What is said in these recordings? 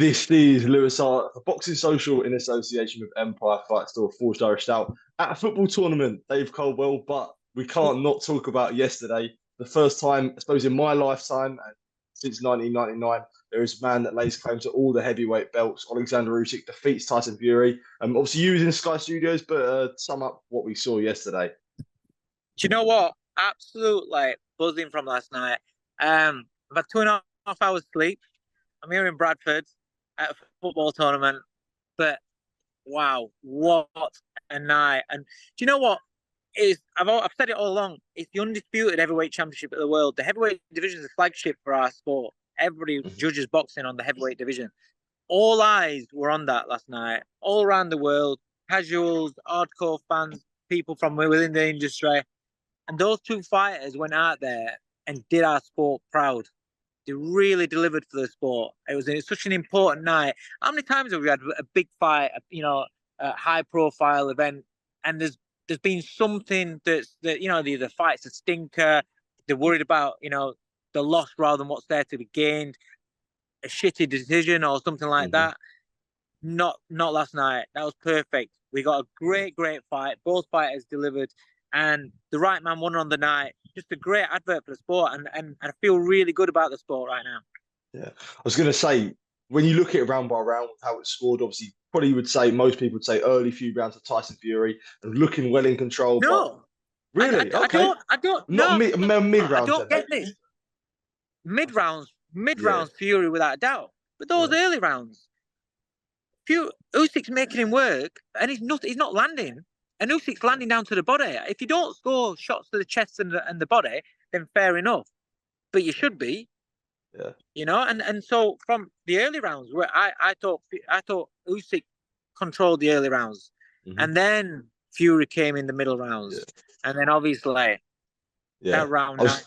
This is Lewis Hart, for Boxing Social in association with Empire Fight Store, Forged Irish Stout, at a football tournament, Dave Coldwell. But we can't not talk about yesterday. The first time, I suppose, in my lifetime, and since 1999, there is a man that lays claim to all the heavyweight belts. Oleksandr Usyk defeats Tyson Fury. Obviously, you was in Sky Studios, but sum up what we saw yesterday. Do you know what? Absolute buzzing from last night. I've had 2.5 hours sleep. I'm here in Bradford at a football tournament, but wow, what a night! And do you know what? I've said it all along. It's the undisputed heavyweight championship of the world. The heavyweight division is the flagship for our sport. Everybody judges boxing on the heavyweight division. All eyes were on that last night, all around the world. Casuals, hardcore fans, people from within the industry. And those two fighters went out there and did our sport proud. They really delivered for the sport. It was such an important night. How many times have we had a big fight, a high-profile event, and there's been something that the fight's a stinker. They're worried about the loss rather than what's there to be gained, a shitty decision or something like that. Not last night. That was perfect. We got a great fight. Both fighters delivered, and the right man won on the night. Just a great advert for the sport, and I feel really good about the sport right now. Yeah, I was going to say, when you look at it round by round, how it's scored, obviously, probably would say most people would say early few rounds of Tyson Fury and looking well in control. No, but really, okay, I don't. Not no, mid rounds. I don't get this. Mid rounds, Fury without a doubt. But those early rounds, Usyk's making him work, and he's not landing. And Usyk's landing down to the body. If you don't score shots to the chest and the body, then fair enough. But you should be. Yeah. And so from the early rounds, where I thought Usyk controlled the early rounds, and then Fury came in the middle rounds, and then obviously that round was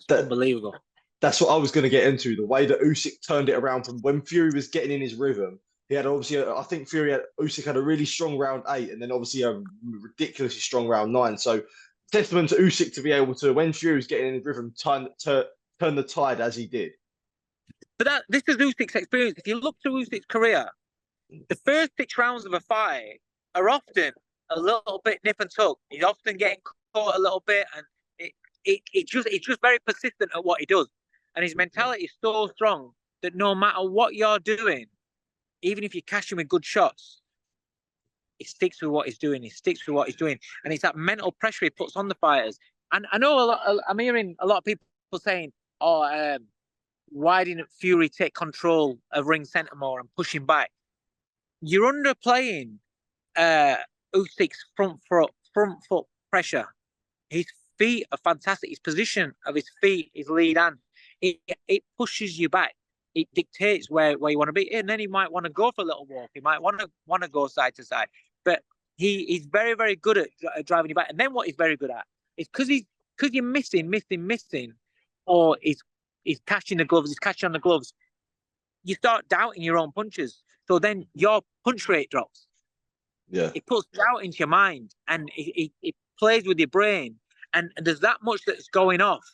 unbelievable. That's what I was going to get into. The way that Usyk turned it around from when Fury was getting in his rhythm. He had obviously, I think Usyk had a really strong round 8, and then obviously a ridiculously strong round 9. So testament to Usyk to be able to, when Fury was getting in his rhythm, turn the tide as he did. But this is Usyk's experience. If you look to Usyk's career, the first 6 rounds of a fight are often a little bit nip and tuck. He's often getting caught a little bit, and it's just very persistent at what he does. And his mentality is so strong that no matter what you're doing, even if you catch him with good shots, he sticks with what he's doing. And it's that mental pressure he puts on the fighters. And I know I'm hearing a lot of people saying, why didn't Fury take control of ring centre more and push him back? You're underplaying Usyk's front foot pressure. His feet are fantastic. His position of his feet, his lead hand, it pushes you back. It dictates where you want to be, and then he might want to go for a little walk. He might want to go side to side, but he's very, very good at driving you back. And then what he's very good at is because you're missing, or he's catching the gloves, he's catching on the gloves. You start doubting your own punches, so then your punch rate drops. Yeah, it puts doubt into your mind, and it plays with your brain, and there's that much that's going off.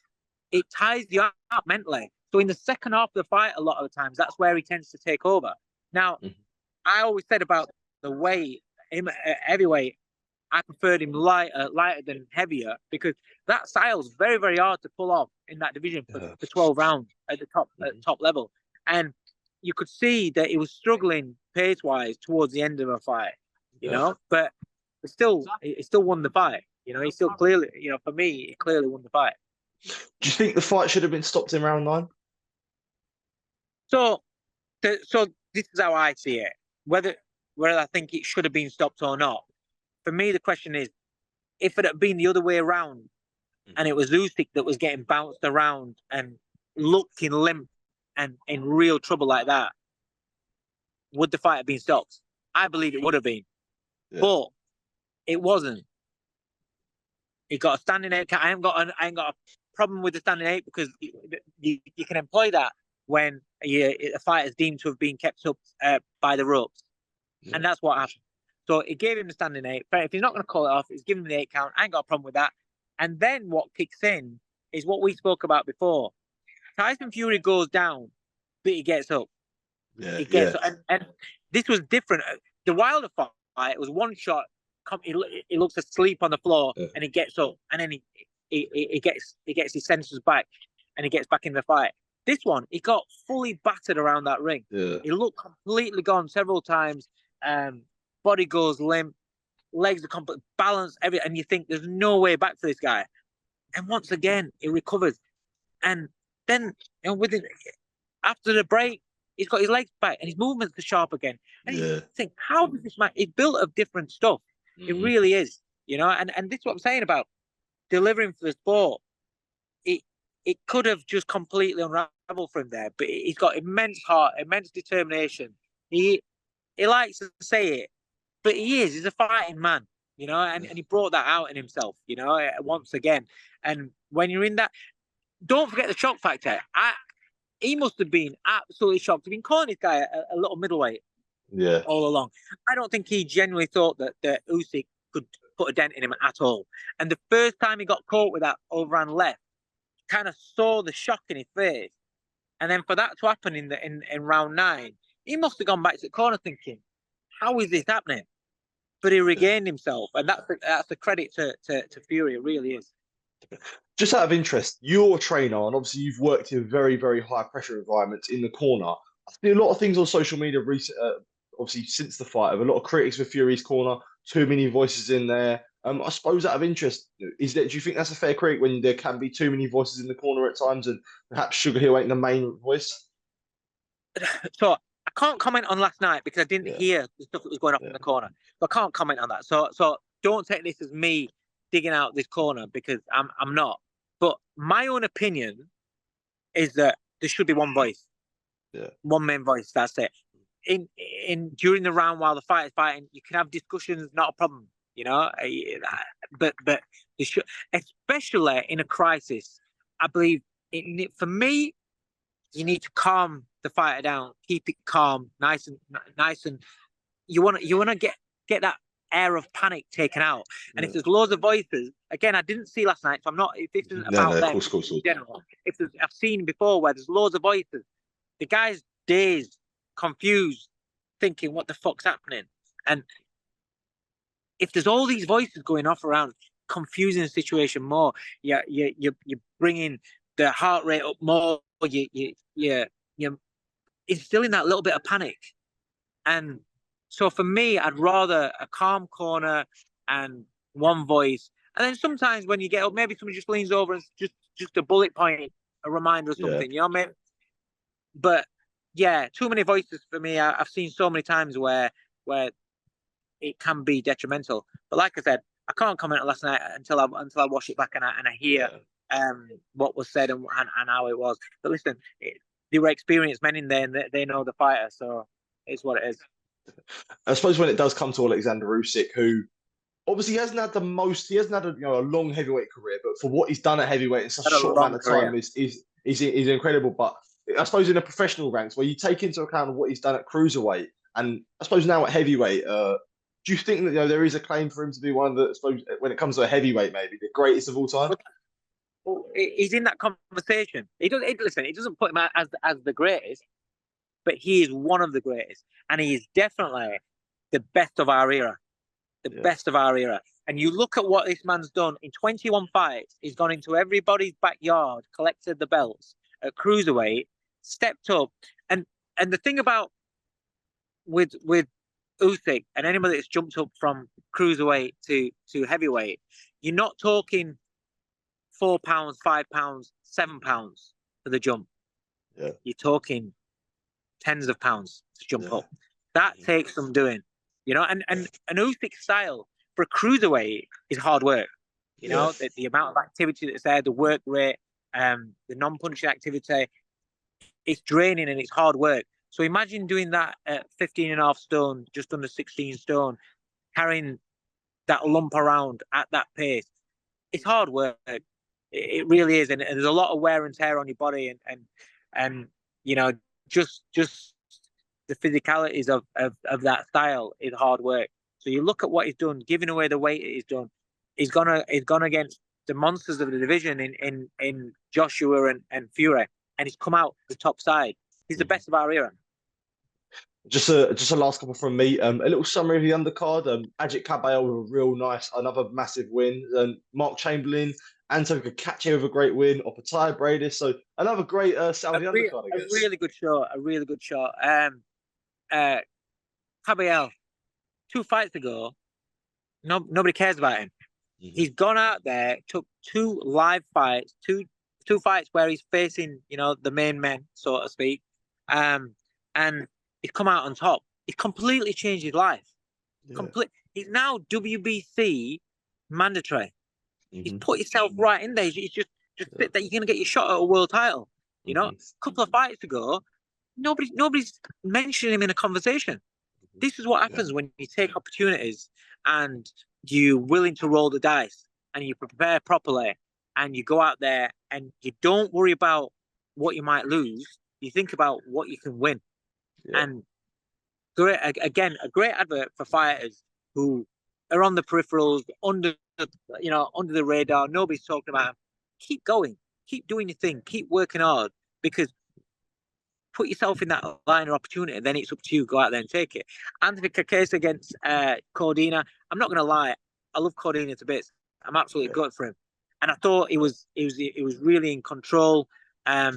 It ties you up mentally. So in the second half of the fight, a lot of the times, that's where he tends to take over. Now, I always said about the weight, him heavyweight, I preferred him lighter than heavier, because that style's very, very hard to pull off in that division for 12 rounds at the top level. And you could see that he was struggling pace-wise towards the end of a fight, you know, but he still won the fight. He still clearly, for me, he clearly won the fight. Do you think the fight should have been stopped in round 9? So this is how I see it. Whether I think it should have been stopped or not, for me, the question is, if it had been the other way around, and it was Usyk that was getting bounced around and looking limp and in real trouble like that, would the fight have been stopped? I believe it would have been, but it wasn't. He got a standing 8 count. I ain't got a problem with the standing 8, because you can employ that when a fight is deemed to have been kept up by the ropes, and that's what happened. So it gave him the standing 8. But if he's not going to call it off, he's giving him the 8 count. I ain't got a problem with that. And then what kicks in is what we spoke about before. Tyson Fury goes down, but he gets up. Yeah, It gets yeah, and this was different. The Wilder fight, it was one shot. He looks asleep on the floor, yeah, and he gets up, and then he gets his senses back, and he gets back in the fight. This one, he got fully battered around that ring. yeah, He looked completely gone several times. Um, Body goes limp, legs are complete balance, everything, and you think there's no way back for this guy. And once again, he recovers, and then within after the break, he's got his legs back and his movements are sharp again. And you yeah. think, how does this man? He's built of different stuff. It Mm-hmm. really is, And this is what I'm saying about delivering for the sport. It could have just completely unraveled for him there, but he's got immense heart, immense determination. He likes to say it, but he is. He's a fighting man, and he brought that out in himself, once again. And when you're in that, don't forget the shock factor. He must have been absolutely shocked. He's been calling this guy a little middleweight Yeah, all along. I don't think he genuinely thought that Usyk could put a dent in him at all. And the first time he got caught with that overhand left, kind of saw the shock in his face. And then for that to happen in round 9, he must have gone back to the corner thinking, how is this happening? But he regained himself. And that's a credit to Fury. It really is. just out of interest, you're a trainer, and obviously you've worked in very, very high pressure environments in the corner. I see a lot of things on social media recent, obviously since the fight, of a lot of critics for Fury's corner, too many voices in there. I suppose out of interest, do you think that's a fair critique when there can be too many voices in the corner at times, and perhaps Sugar Hill ain't the main voice? So I can't comment on last night because I didn't Yeah, hear the stuff that was going on in the corner. So I can't comment on that. So don't take this as me digging out this corner because I'm not. But my own opinion is that there should be one voice, one main voice. That's it. During the round while the fight is fighting, you can have discussions, not a problem. But you should, especially in a crisis, I believe for me, you need to calm the fighter down, keep it calm, nice and you want to get that air of panic taken out. And if there's loads of voices, again, I didn't see last night, so I'm not. If this isn't about them of course. in general, I've seen before where there's loads of voices, the guy's dazed, confused, thinking what the fuck's happening, and if there's all these voices going off around, confusing the situation more, you're bringing the heart rate up more. You're instilling that little bit of panic. And so for me, I'd rather a calm corner and one voice. And then sometimes when you get up, maybe somebody just leans over and just a bullet point, a reminder or something, maybe. But yeah, too many voices for me. I've seen so many times where it can be detrimental. But like I said, I can't comment on last night until I watch it back and I hear what was said and how it was. But listen, they were experienced men in there and they know the fighter, so it's what it is. I suppose when it does come to Oleksandr Usyk, who obviously he hasn't had a long heavyweight career, but for what he's done at heavyweight in such a short amount of time is incredible. But I suppose in the professional ranks, where you take into account what he's done at cruiserweight, and I suppose now at heavyweight, do you think that there is a claim for him to be one of the, I suppose, when it comes to a heavyweight, maybe the greatest of all time? Well, he's in that conversation. He doesn't put him out as the greatest, but he is one of the greatest, and he is definitely the best of our era. Best of our era. And you look at what this man's done in 21 fights. He's gone into everybody's backyard, collected the belts at cruiserweight, stepped up, and the thing about with Usyk and anybody that's jumped up from cruiserweight to heavyweight, you're not talking £4, £5, £7 for the jump. Yeah. You're talking tens of pounds to jump up. That takes some doing, and an Usyk's style for a cruiserweight is hard work. The amount of activity that's there, the work rate, the non-punching activity, it's draining and it's hard work. So imagine doing that at 15.5 stone, just under 16 stone, carrying that lump around at that pace. It's hard work. It really is, and there's a lot of wear and tear on your body, and just the physicalities of that style is hard work. So you look at what he's done, giving away the weight he's done. He's gone against the monsters of the division in Joshua and Fury, and he's come out the top side. He's the best of our era. Just a last couple from me. A little summary of the undercard. Ajit Kabayel with a real nice, another massive win. Mark Chamberlain, Anton Kacachi with a great win. Opataya Bradis. So another great Saudi undercard, I A guess. really good shot. A really good shot. Caballero, 2 fights ago, nobody cares about him. He's gone out there, took 2 live fights, two fights where he's facing, the main men, so to speak, and he's come out on top. He's completely changed his life. Yeah. He's now WBC mandatory. He's Mhm. put himself right in there. He's just fit that you're gonna get your shot at a world title. A couple of fights ago, nobody's mentioning him in a conversation. This is what happens when you take opportunities and you're willing to roll the dice and you prepare properly and you go out there and you don't worry about what you might lose. You think about what you can win. Yeah. And a great advert for fighters who are on the peripherals, under the radar. Nobody's talking about them. Keep going, keep doing your thing, keep working hard, because put yourself in that line of opportunity, then it's up to you. Go out there and take it. Anthony Kakes against Cordina. I'm not going to lie, I love Cordina to bits. I'm absolutely good for him, and I thought he was really in control. I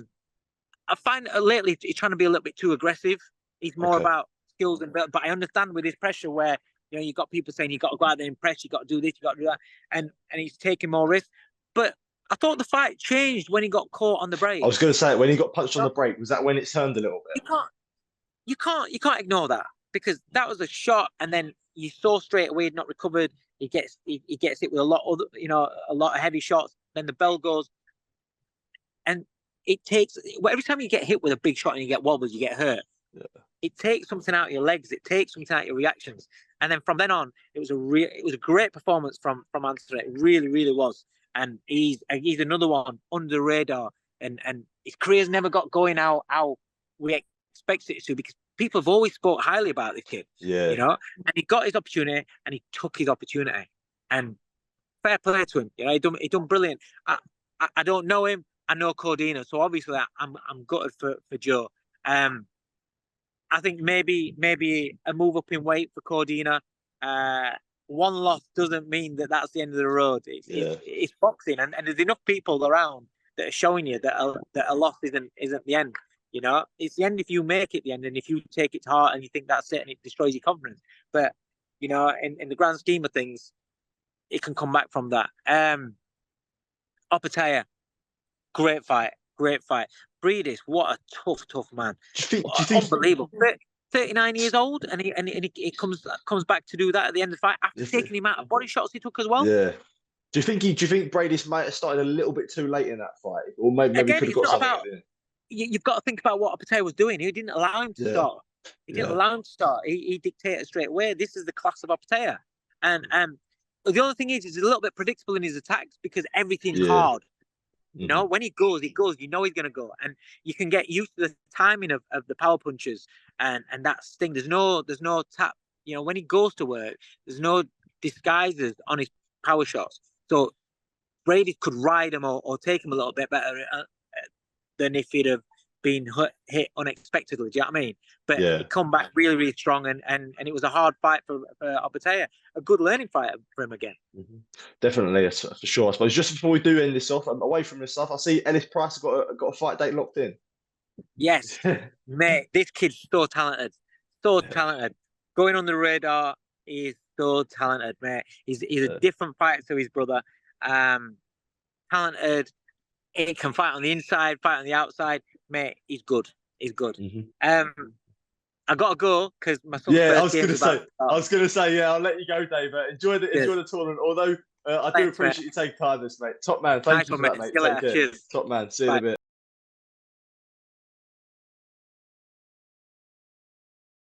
find lately he's trying to be a little bit too aggressive. He's more about skills but I understand with his pressure where you got people saying you got to go out there and impress, you got to do this, you got to do that, and he's taking more risks. But I thought the fight changed when he got caught on the break. I was going to say, when he got punched on the break, was that when it turned a little bit? You can't ignore that, because that was a shot, and then you saw straight away he'd not recovered. He gets hit with a lot of heavy shots. Then the bell goes, and it takes every time you get hit with a big shot and you get wobbles, you get hurt. Yeah. It takes something out of your legs. It takes something out of your reactions. And then from then on, it was a great performance from Anthony. It really, really was. And he's another one under the radar. And his career's never got going how we expect it to, because people have always spoke highly about this kid. Yeah. And he got his opportunity and he took his opportunity. And fair play to him. He done brilliant. I don't know him. I know Cordina, so obviously I'm gutted for Joe. I think maybe a move up in weight for Cordina. One loss doesn't mean that that's the end of the road. It's boxing, and there's enough people around that are showing you that a loss isn't the end. It's the end if you make it the end, and if you take it to heart and you think that's it, and it destroys your confidence. But in the grand scheme of things, it can come back from that. Opataya, great fight. Breedis, what a tough man. Do you think unbelievable? 39 years old, and he comes back to do that at the end of the fight after taking him out of body shots he took as well. Yeah. Do you think Breidis might have started a little bit too late in that fight, or maybe Again, could have got something? You've got to think about what Opataya was doing. He didn't allow him to start. He didn't allow him to start. He dictated straight away. This is the class of Opataya, and the other thing is he's a little bit predictable in his attacks because everything's hard. When he goes, he's going to go, and you can get used to the timing of the power punches and that sting. There's no tap. When he goes to work, there's no disguises on his power shots. So Brady could ride him or take him a little bit better than if he'd have been hit unexpectedly. Do you know what I mean? But he come back really, really strong, and it was a hard fight for Opataya. A good learning fight for him again. Definitely, for sure. I suppose just before we do end this off, away from this stuff, I see Ellis Price has got a fight date locked in. Yes, mate, this kid's so talented, talented. Going on the radar, he's so talented, mate. He's a different fighter to his brother. Talented. He can fight on the inside, fight on the outside, mate. He's good. I gotta go because my son's I was gonna say, I'll let you go, Dave. Enjoy the tournament. Although I do appreciate you taking time, this mate. Top man, thank you for that, mate. Take care. Top man, see you in a bit.